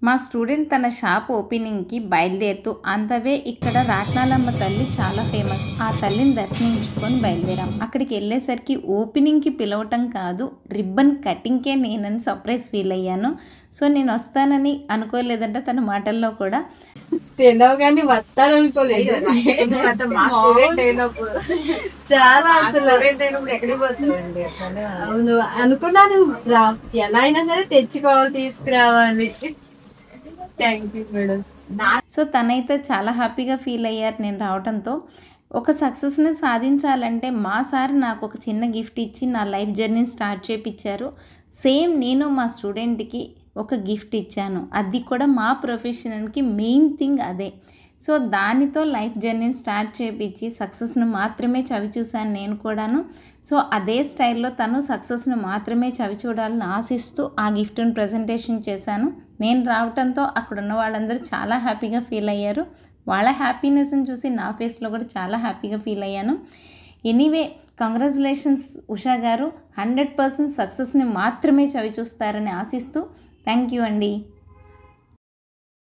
మా స్టూడెంట్ తన షాప్ ఓపెనింగ్కి బయలుదేరుతూ అంతవే ఇక్కడ రాట్నాలమ్మ తల్లి చాలా ఫేమస్. ఆ తల్లిని దర్శించుకొని బయలుదేరాం. అక్కడికి వెళ్ళేసరికి ఓపెనింగ్కి పిలవటం కాదు, రిబ్బన్ కటింగ్కే నేనని సర్ప్రైజ్ ఫీల్ అయ్యాను. సో నేను వస్తానని అనుకోలేదంట తన మాటల్లో కూడా. తెలియవు కానీ వస్తాననుకోలేదు. చాలా అవును అనుకున్నాను, ఎలా అయినా సరే తెచ్చుకోవాలి, తీసుకురావాలి. Thank you madam. సో తనైతే చాలా హ్యాపీగా ఫీల్ అయ్యారు నేను రావడంతో. ఒక సక్సెస్ని సాధించాలంటే మా సార్ నాకు ఒక చిన్న గిఫ్ట్ ఇచ్చి నా లైఫ్ జర్నీని స్టార్ట్ చేయించారు. సేమ్ నేను మా స్టూడెంట్కి ఒక గిఫ్ట్ ఇచ్చాను, అది కూడా మా ప్రొఫెషనల్కి మెయిన్ థింగ్ అదే. సో దానితో లైఫ్ జర్నీని స్టార్ట్ చేయించి సక్సెస్ను మాత్రమే చవి చూశాను నేను కూడాను. సో అదే స్టైల్లో తను సక్సెస్ను మాత్రమే చవి చూడాలని ఆశిస్తూ ఆ గిఫ్ట్ని ప్రజెంటేషన్ చేశాను. నేను రావడంతో అక్కడ ఉన్న వాళ్ళందరూ చాలా హ్యాపీగా ఫీల్ అయ్యారు. వాళ్ళ హ్యాపీనెస్ని చూసి నా ఫేస్లో కూడా చాలా హ్యాపీగా ఫీల్ అయ్యాను. ఎనీవే, కంగ్రాచులేషన్స్ ఉషా గారు, 100% సక్సెస్ని మాత్రమే చవి చూస్తారని ఆశిస్తూ థ్యాంక్ యూ అండి.